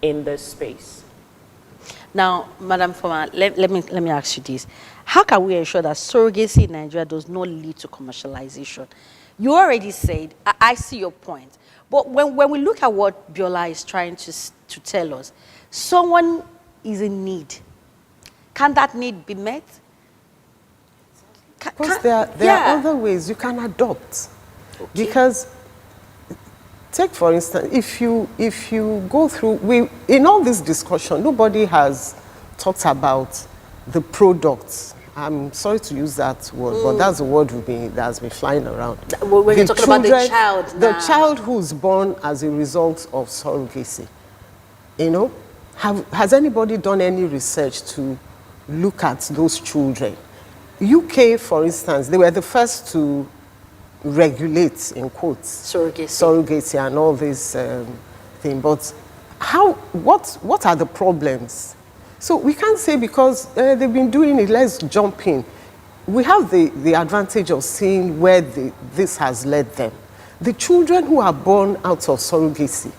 in this space. Now, Madam Former, let me ask you this. How can we ensure that surrogacy in Nigeria does not lead to commercialization? You already said, I see your point. But when we look at what Biola is trying to tell us, someone is in need. Can that need be met? Because there are other ways you can adopt. Okay. Because, take for instance, if you go through, in all this discussion, nobody has talked about the products. I'm sorry to use that word, but that's the word that's been flying around. When you're talking about the child now. The child who's born as a result of surrogacy. You know, has anybody done any research to look at those children? UK, for instance, they were the first to regulate, in quotes, surrogacy and all this thing. But what are the problems? So we can't say because they've been doing it, let's jump in. We have the advantage of seeing where this has led them. The children who are born out of surrogacy,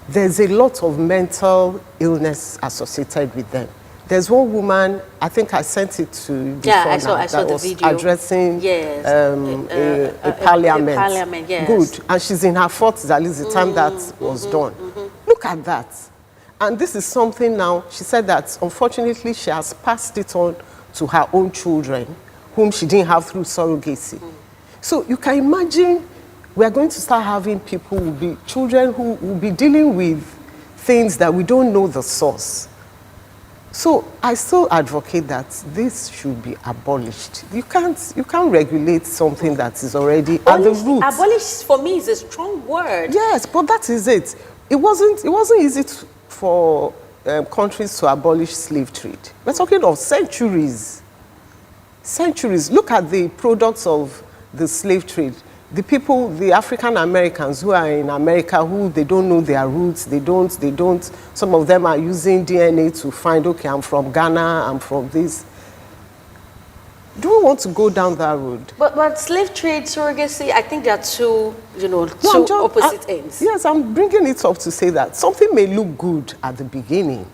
there's a lot of mental illness associated with them. There's one woman, I think I sent it to you before I saw the was video. Addressing a parliament. Parliament, yes. Good. And she's in her 40s, at least the time that was done. Look at that. And this is something now, she said that unfortunately she has passed it on to her own children, whom she didn't have through surrogacy. So you can imagine we are going to start having children who will be dealing with things that we don't know the source. So I still advocate that this should be abolished. You can't regulate something that is already at the root. Abolish for me is a strong word. Yes, but that is it. It wasn't easy for countries to abolish slave trade. We're talking of centuries. Centuries. Look at the products of the slave trade. The people, the African Americans who are in America, who they don't know their roots, they don't, some of them are using DNA to find, okay, I'm from Ghana, I'm from this. Do we want to go down that road? But slave trade, surrogacy, I think they are two opposite ends. Yes, I'm bringing it up to say that something may look good at the beginning.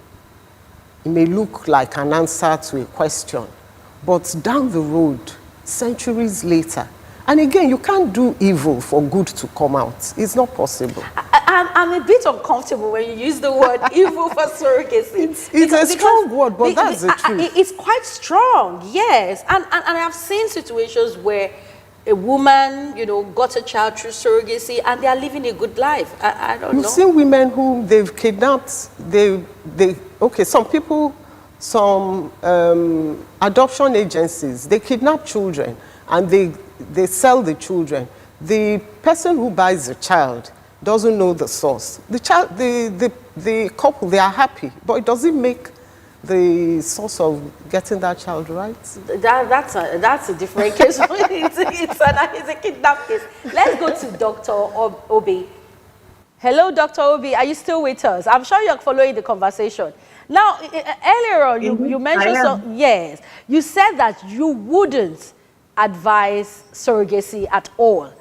It may look like an answer to a question. But down the road, centuries later, and again, you can't do evil for good to come out. It's not possible. I'm a bit uncomfortable when you use the word evil for surrogacy. It's a strong word, but that's the truth. It's quite strong, yes. And I have seen situations where a woman, got a child through surrogacy and they are living a good life. I don't know. You've seen women whom they've kidnapped. Some people, adoption agencies, they kidnap children and they sell the children. The person who buys the child doesn't know the source. The child, the couple, they are happy, but it doesn't make the source of getting that child right. That's a different case. it's a kidnap case. Let's go to Dr. Obi. Hello, Dr. Obi. Are you still with us? I'm sure you're following the conversation. Now, earlier on, you mentioned yes, you said that you wouldn't advise surrogacy at all.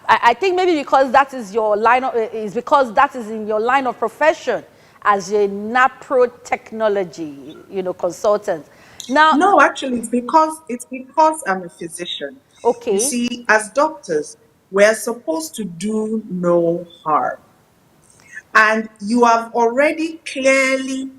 I think maybe because that is your line of, because that is in your line of profession as a NAPRO technology, consultant. Now, no, actually, it's because I'm a physician. Okay. You see, as doctors, we're supposed to do no harm, and you have already clearly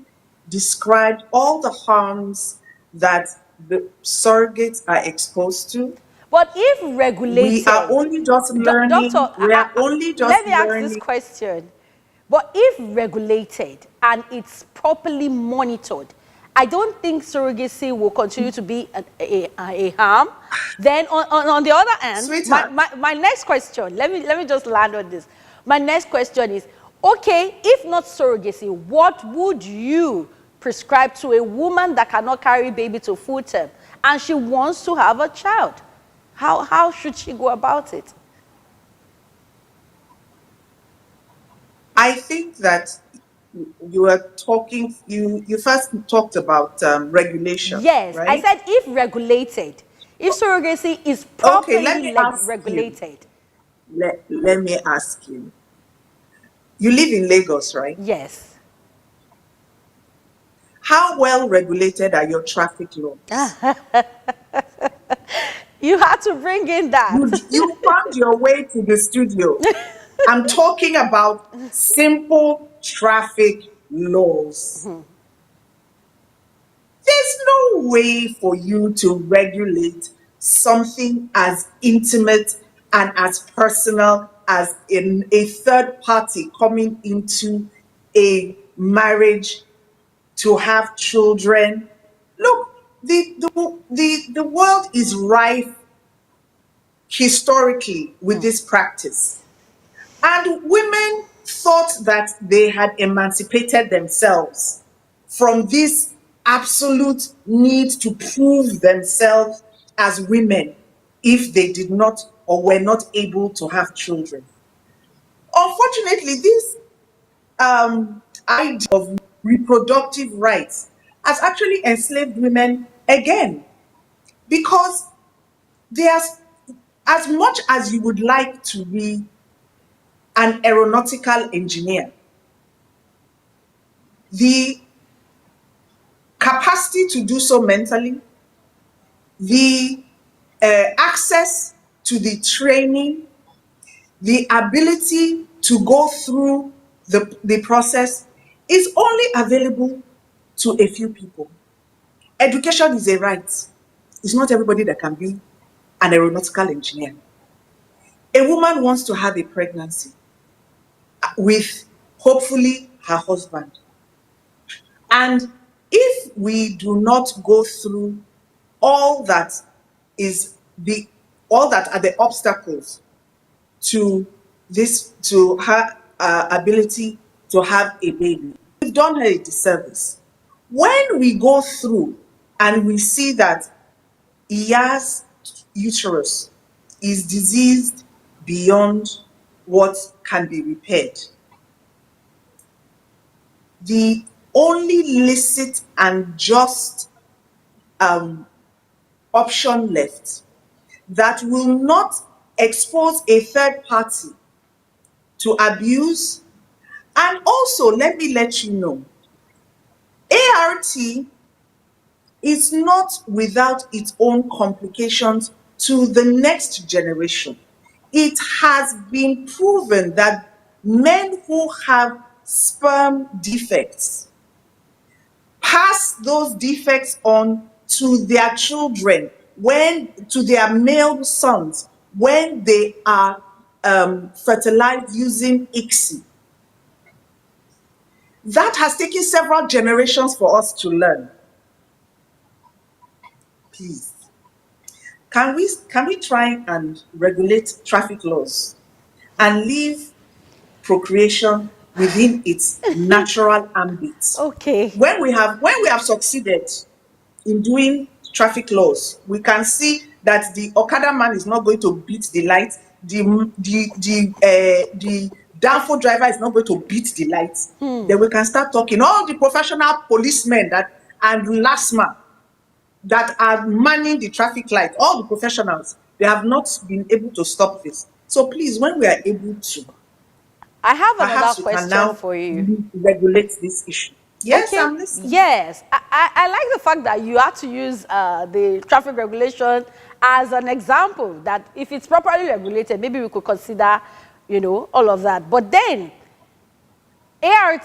described all the harms that the surrogates are exposed to. But if regulated, we are only just learning. Doctor, let me ask this question. But if regulated and it's properly monitored, I don't think surrogacy will continue to be a harm. Then on the other hand, my next question, let me just land on this. My next question is, okay, if not surrogacy, what would you prescribe to a woman that cannot carry baby to full term and she wants to have a child? How should she go about it? I think that you were talking, you first talked about regulation. Yes, right? I said if regulated, if surrogacy is properly regulated. Let me ask you. You live in Lagos, right? Yes. how well regulated are your traffic laws? You had to bring in that. You found your way to the studio. I'm talking about simple traffic laws. There's no way for you to regulate something as intimate and as personal as in a third party coming into a marriage to have children. Look, the world is rife historically with this practice. And women thought that they had emancipated themselves from this absolute need to prove themselves as women if they did not or were not able to have children. Unfortunately, this idea of reproductive rights has actually enslaved women again, because there's, as much as you would like to be an aeronautical engineer, the capacity to do so mentally, the access to the training, the ability to go through the process is only available to a few people. Education is a right. It's not everybody that can be an aeronautical engineer. A woman wants to have a pregnancy with hopefully her husband. And if we do not go through all that is the all that are the obstacles to this, to her ability to have a baby, we've done her a disservice. When we go through and we see that Iya's uterus is diseased beyond what can be repaired, the only licit and just option left that will not expose a third party to abuse. And also, let me let you know, ART is not without its own complications to the next generation. It has been proven that men who have sperm defects pass those defects on to their children, to their male sons, when they are fertilized using ICSI. That has taken several generations for us to learn. Please, can we try and regulate traffic laws and leave procreation within its natural ambit? Okay. When we have succeeded in doing traffic laws, we can see that the Okada man is not going to beat the light, the downfall driver is not going to beat the light. Then we can start talking. All the professional policemen and LASMA that are manning the traffic light, all the professionals, they have not been able to stop this. So please, when we are able to, I have another perhaps we can question now for you. regulate this issue. Yes, Okay, I'm listening. yes. I like the fact that you had to use the traffic regulation as an example, that if it's properly regulated, maybe we could consider, all of that. But then, ART,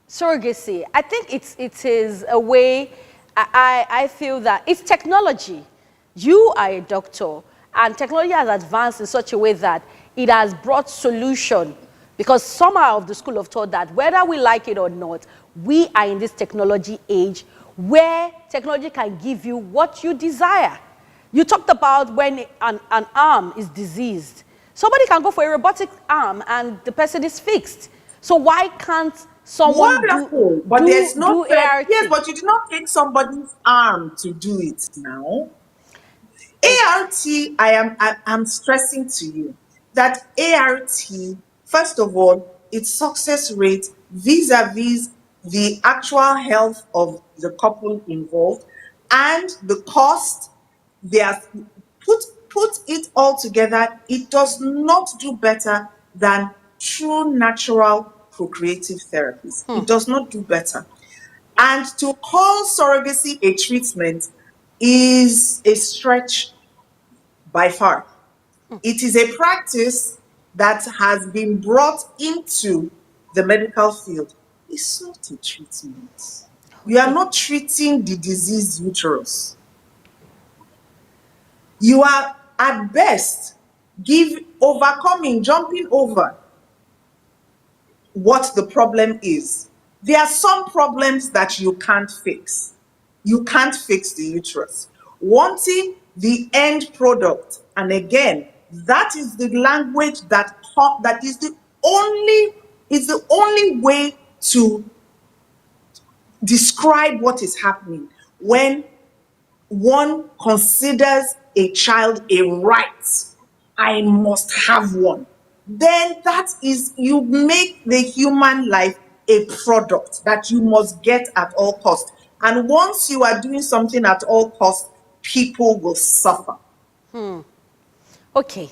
surrogacy, I think it is a way, I feel that it's technology. You are a doctor, and technology has advanced in such a way that it has brought solution. Because some are of the school of thought that whether we like it or not, we are in this technology age where technology can give you what you desire. You talked about when an arm is diseased. Somebody can go for a robotic arm and the person is fixed. So why can't someone Wonderful, but there's no do threat. ART? Yes, but you did not take somebody's arm to do it now. Okay. ART, I'm stressing to you that ART, first of all, its success rate vis-a-vis the actual health of the couple involved and the cost, they are put it all together, it does not do better than true natural procreative therapies. It does not do better. And to call surrogacy a treatment is a stretch by far. It is a practice that has been brought into the medical field. It's not a treatment. You are Okay. not treating the diseased uterus. You are at best jumping over what the problem is. There are some problems that you can't fix. You can't fix the uterus. Wanting the end product, and again, that is the language that is the only way to describe what is happening when one considers a child a right. I must have one. Then that is, you make the human life a product that you must get at all costs. And once you are doing something at all costs, people will suffer. Okay.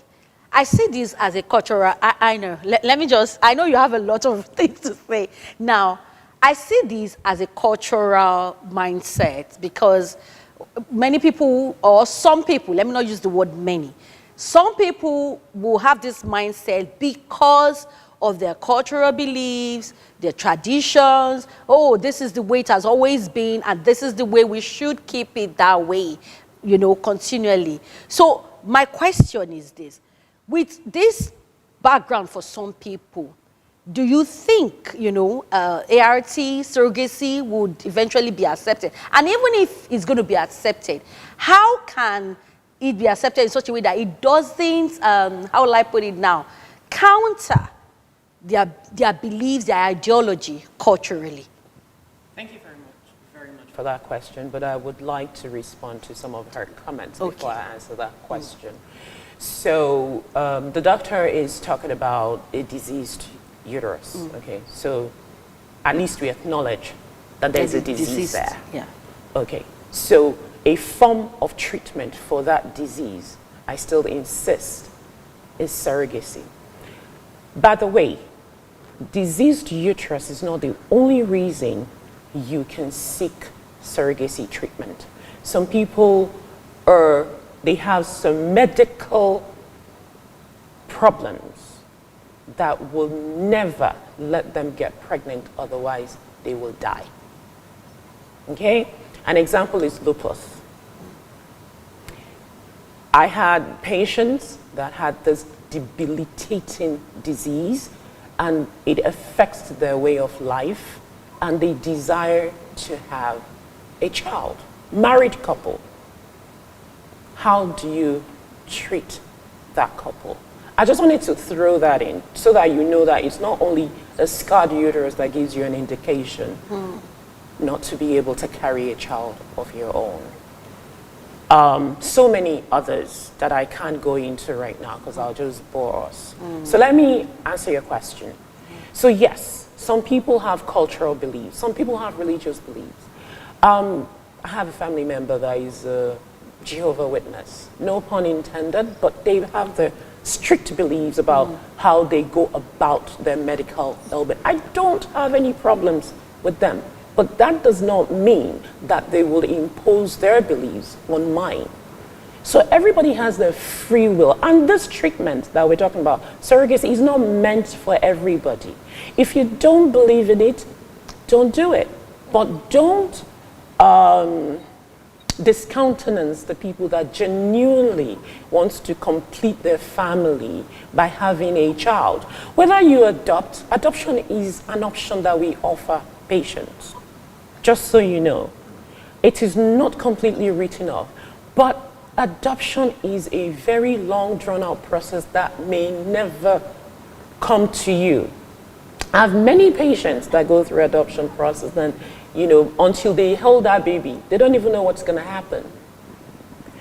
I see this as a cultural, I know. Let me just, I know you have a lot of things to say. Now, I see this as a cultural mindset because many people, or some people, let me not use the word many, some people will have this mindset because of their cultural beliefs, their traditions. Oh, this is the way it has always been, and this is the way we should keep it that way, you know, continually. So my question is this. With this background for some people, do you think, you know, ART, surrogacy would eventually be accepted? And even if it's going to be accepted, how can it be accepted in such a way that it doesn't, how will I put it now, counter their beliefs, their ideology culturally? Thank you very much for that question, but I would like to respond to some of her comments before I answer that question. So the doctor is talking about a diseased uterus, okay? So at least we acknowledge that there's a disease there. Yeah. Okay, so a form of treatment for that disease, I still insist, is surrogacy. By the way, diseased uterus is not the only reason you can seek surrogacy treatment. Some people they have some medical problems that will never let them get pregnant, otherwise they will die. Okay? An example is lupus. I had patients that had this debilitating disease and it affects their way of life and they desire to have a child. Married couple. How do you treat that couple? I just wanted to throw that in so that you know that it's not only a scarred uterus that gives you an indication not to be able to carry a child of your own. So many others that I can't go into right now because I'll just bore us. So let me answer your question. So yes, some people have cultural beliefs. Some people have religious beliefs. I have a family member that is a Jehovah's Witness. No pun intended, but they have the strict beliefs about how they go about their medical ailment. I don't have any problems with them. But that does not mean that they will impose their beliefs on mine. So everybody has their free will. And this treatment that we're talking about, surrogacy, is not meant for everybody. If you don't believe in it, don't do it. But don't discountenance the people that genuinely wants to complete their family by having a child. Whether you adopt, adoption is an option that we offer patients. Just so you know, it is not completely written off, but adoption is a very long drawn-out process that may never come to you. I have many patients that go through adoption process and, you know, until they hold that baby, they don't even know what's going to happen.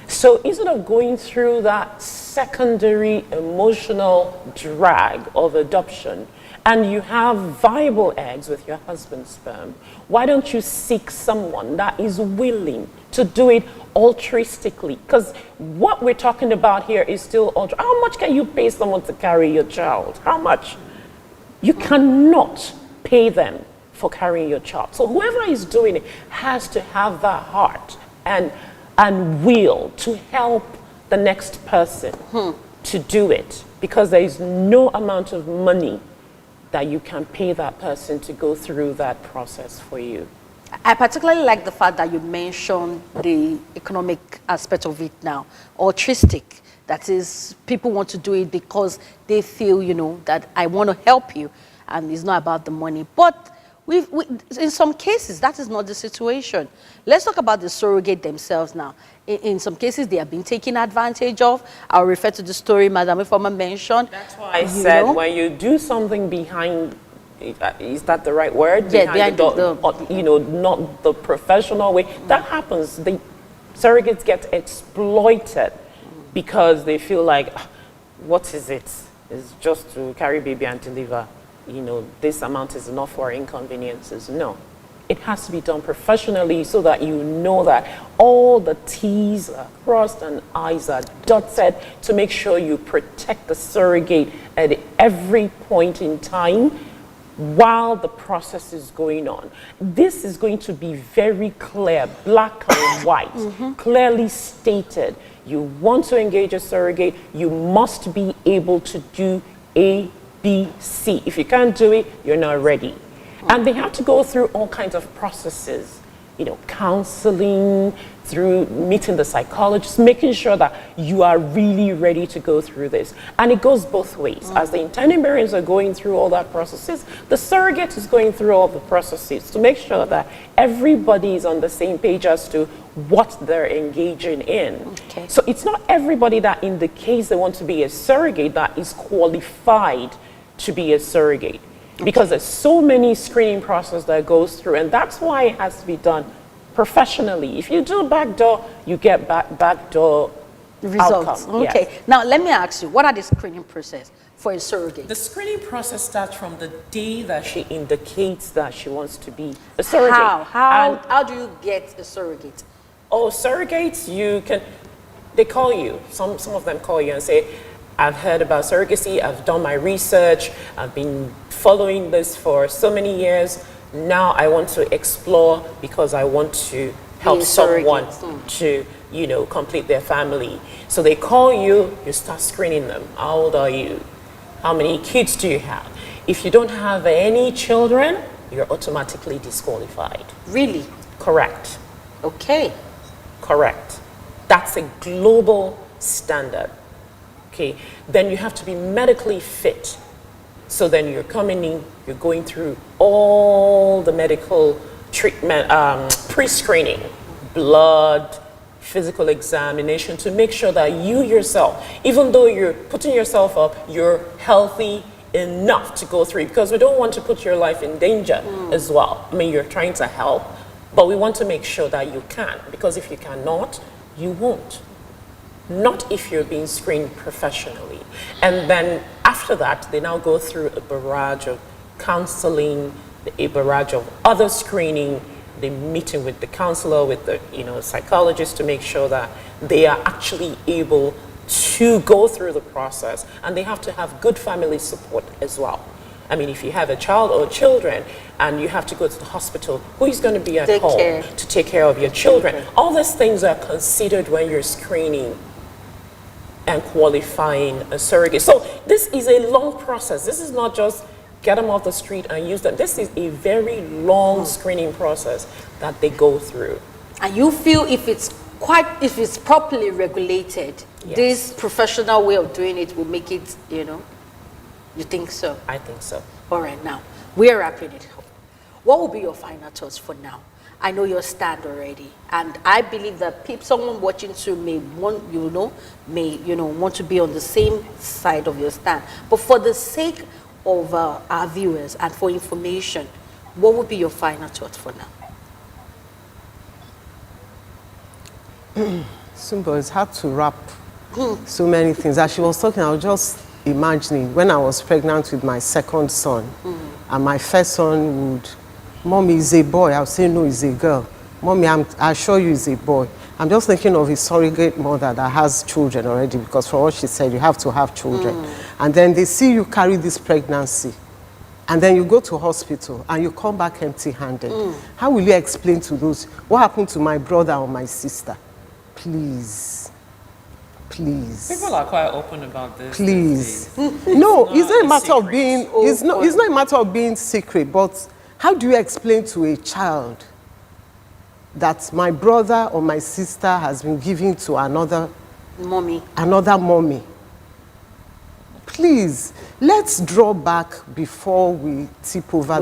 So instead of going through that secondary emotional drag of adoption, and you have viable eggs with your husband's sperm, why don't you seek someone that is willing to do it altruistically? Because what we're talking about here is still altruistic. How much can you pay someone to carry your child? How much? You cannot pay them for carrying your child. So whoever is doing it has to have that heart and will to help the next person to do it, because there is no amount of money that you can pay that person to go through that process for you. I particularly like the fact that you mentioned the economic aspect of it now, altruistic. That is, people want to do it because they feel, you know, that I want to help you, and it's not about the money. But in some cases, that is not the situation. Let's talk about the surrogate themselves now. In some cases, they have been taken advantage of. I'll refer to the story Madam Ifeoma mentioned. That's why I said, when you do something behind, is that the right word? Yeah, behind the door, you know, not the professional way. That happens. The surrogates get exploited because they feel like, what is it? It's just to carry baby and deliver. You know, this amount is enough for inconveniences. No. It has to be done professionally so that you know that all the T's are crossed and I's are dotted to make sure you protect the surrogate at every point in time while the process is going on. This is going to be very clear, black and white, clearly stated. You want to engage a surrogate, you must be able to do A, B, C. If you can't do it, you're not ready. And they have to go through all kinds of processes, you know, counseling, through meeting the psychologist, making sure that you are really ready to go through this. And it goes both ways. As the intending parents are going through all that processes, the surrogate is going through all the processes to make sure that everybody is on the same page as to what they're engaging in. Okay. So it's not everybody that in the case they want to be a surrogate that is qualified to be a surrogate. Because there's so many screening process that goes through, and that's why it has to be done professionally. If you do backdoor, you get backdoor results. outcome. Okay. Yes. Now let me ask you, what are the screening process for a surrogate? The screening process starts from the day that she indicates that she wants to be a surrogate. How do you get a surrogate? Oh, surrogates, they call you. Some of them call you and say, I've heard about surrogacy, I've done my research, I've been following this for so many years. Now I want to explore because I want to help someone to, you know, complete their family. So they call you, you start screening them. How old are you? How many kids do you have? If you don't have any children, you're automatically disqualified. Really? Correct. Okay. Correct. That's a global standard. Okay, then you have to be medically fit. So then you're coming in, you're going through all the medical treatment, pre-screening, blood, physical examination to make sure that you yourself, even though you're putting yourself up, you're healthy enough to go through, because we don't want to put your life in danger as well. I mean, you're trying to help, but we want to make sure that you can, because if you cannot, you won't. Not if you're being screened professionally. And then after that, they now go through a barrage of counseling, a barrage of other screening, the meeting with the counselor, with the psychologist to make sure that they are actually able to go through the process. And they have to have good family support as well. I mean, if you have a child or children and you have to go to the hospital, who is going to be at home to take care of your children? All these things are considered when you're screening and qualifying a surrogate. So this is a long process. This is not just get them off the street and use them. This is a very long screening process that they go through. And you feel if it's properly regulated, Yes. this professional way of doing it will make it, you think so? I think so. All right, now, we're wrapping it up. What will be your final thoughts for now? I know your stand already, and I believe that someone watching too may want, want to be on the same side of your stand. But for the sake of our viewers and for information, what would be your final thoughts for now? Simple, it's hard to wrap so many things. As she was talking, I was just imagining when I was pregnant with my second son, and my first son would, Mommy, is a boy. I'll say, no, it's a girl. Mommy, I assure you it's a boy. I'm just thinking of a surrogate mother that has children already, because for what she said, you have to have children. And then they see you carry this pregnancy. and then you go to hospital and you come back empty-handed, how will you explain to those, what happened to my brother or my sister? Please. Please. People are quite open about this. Please. No, it's not a matter of being, it's not a matter of being secret, but how do you explain to a child that my brother or my sister has been given to another mommy? Please, let's draw back before we tip over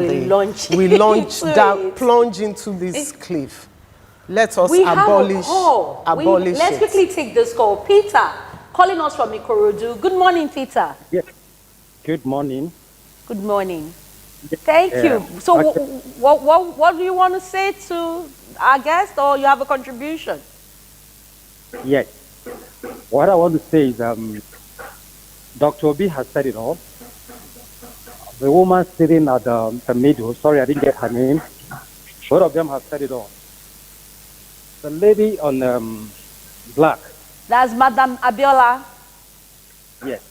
plunge into this cliff. Let us abolish Let's quickly take this call. Peter, calling us from Ikorodu. Good morning, Peter. Yes. Good morning. Good morning. Thank you. So what do you want to say to our guest, or you have a contribution? Yes. What I want to say is Dr. Obi has said it all. The woman sitting at the middle, sorry I didn't get her name, both of them have said it all. The lady on black. That's Madam Abiola. Yes.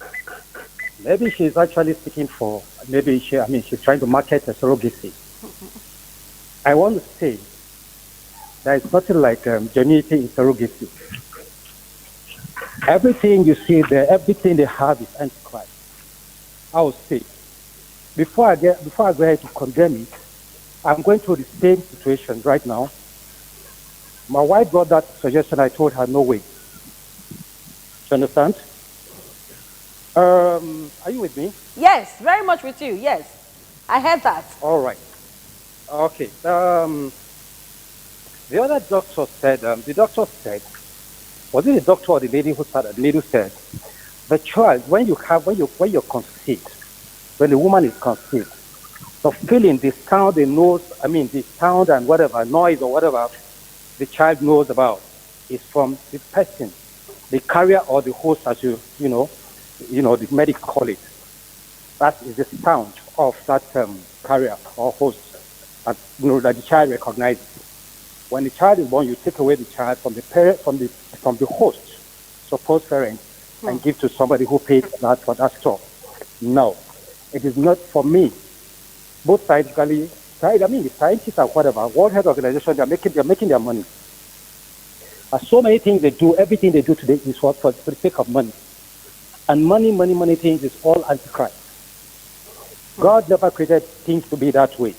Maybe she's actually speaking for, she's trying to market a surrogacy. I want to say there is nothing like genuinity in surrogacy. Everything you see there, everything they have is antichrist. I will say, before I go ahead to condemn it, I'm going through the same situation right now. My wife brought that suggestion. I told her, no way. Do you understand? Are you with me? Yes, very much with you. Yes, I heard that. All right. Okay. The other doctor said, was it the doctor or the lady who sat at the middle said, the child, when you're conceived, when the woman is conceived, the feeling, the sound, the sound and whatever, noise or whatever the child knows about is from the person, the carrier or the host, as the medics call it. That is the sound of that carrier or host, that the child recognizes. When the child is born, you take away the child from the parent, from the host, supposed parent, and give to somebody who paid that for that stuff. No, it is not for me. Both scientifically, the scientists and whatever, World Health Organization, they're making their money. So many things they do, everything they do today is for the sake of money. And money things is all antichrist. God never created things to be that way.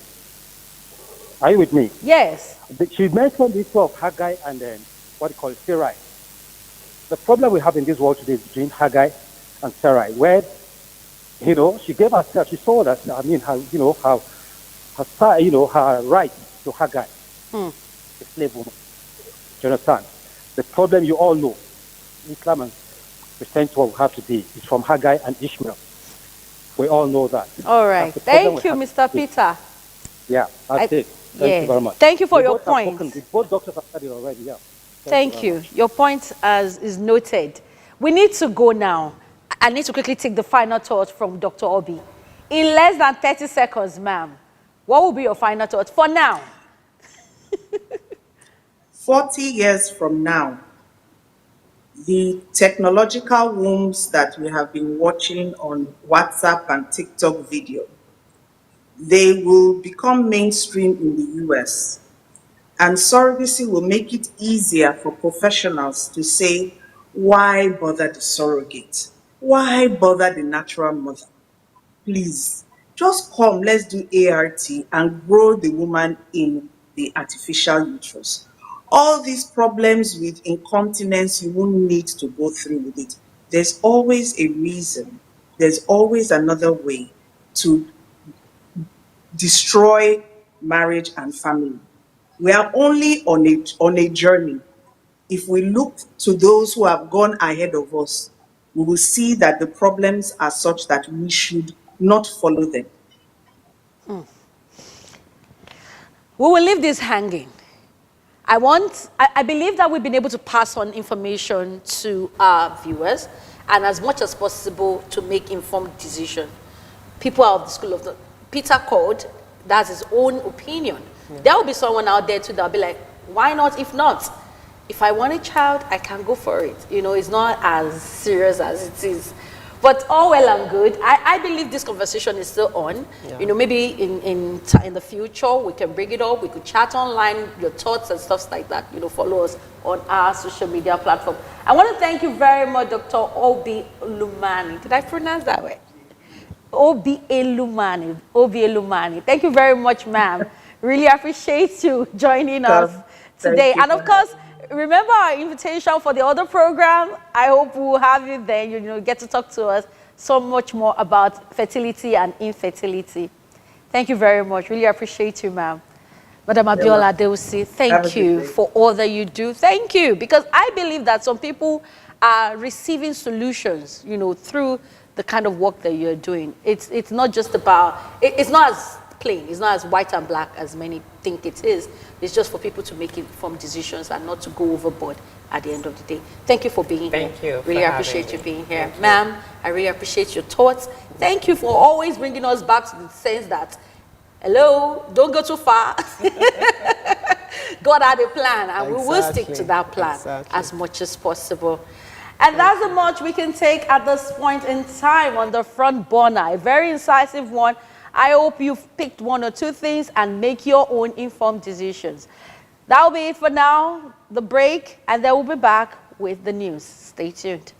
Are you with me? Yes. She mentioned the issue of Haggai and then Sarai. The problem we have in this world today is between Haggai and Sarai, where she gave herself, she sold us, her right to Haggai, a slave woman. Do you understand? The problem you all know, Islam and Christianity, what we have today is from Haggai and Ishmael. We all know that. All right. Thank you, Mr. Peter. Yeah, that's it. Thank you very much. Thank you for your point. Both doctors have said it already, yeah. Thank you. Your point is noted. We need to go now. I need to quickly take the final thought from Dr. Obi. In less than 30 seconds, ma'am, what will be your final thought for now? 40 years from now, the technological wombs that we have been watching on WhatsApp and TikTok video, they will become mainstream in the US. And surrogacy will make it easier for professionals to say, why bother the surrogate? Why bother the natural mother? Please, just come, let's do ART and grow the woman in the artificial uterus. All these problems with incontinence, you won't need to go through with it. There's always a reason. There's always another way to destroy marriage and family. We are only on a journey. If we look to those who have gone ahead of us, we will see that the problems are such that we should not follow them. We will leave this hanging. I believe that we've been able to pass on information to our viewers, and as much as possible to make informed decisions. People are of the school of Peter called, that's his own opinion. There will be someone out there too that will be like, why not if not? If I want a child, I can go for it. It's not as serious as it is. But all well and good. I believe this conversation is still on. Yeah. You know, maybe in the future we can bring it up. We could chat online, your thoughts and stuff like that. You know, follow us on our social media platform. I want to thank you very much, Dr. Obi Lumani. Did I pronounce that way? Obi Lumani. Thank you very much, ma'am. Really appreciate you joining us today. And of course, remember our invitation for the other program. I hope we'll have you there. You know, get to talk to us so much more about fertility and infertility. Thank you very much. Really appreciate you, ma'am. Madam Abiola Deusi, thank you for all that you do. Thank you, because I believe that some people are receiving solutions, you know, through the kind of work that you're doing. It's not just about, it's not as plain, it's not as white and black as many think it is. It's just for people to make informed decisions and not to go overboard at the end of the day. Thank you for being here. Thank you. Really appreciate you being here. Ma'am, I really appreciate your thoughts. Thank you for always bringing us back to the sense that, hello, don't go too far. God had a plan, and we will stick to that plan as much as possible. And that's how much we can take at this point in time on the front burner. A very incisive one. I hope you've picked one or two things and make your own informed decisions. That'll be it for now, the break, and then we'll be back with the news. Stay tuned.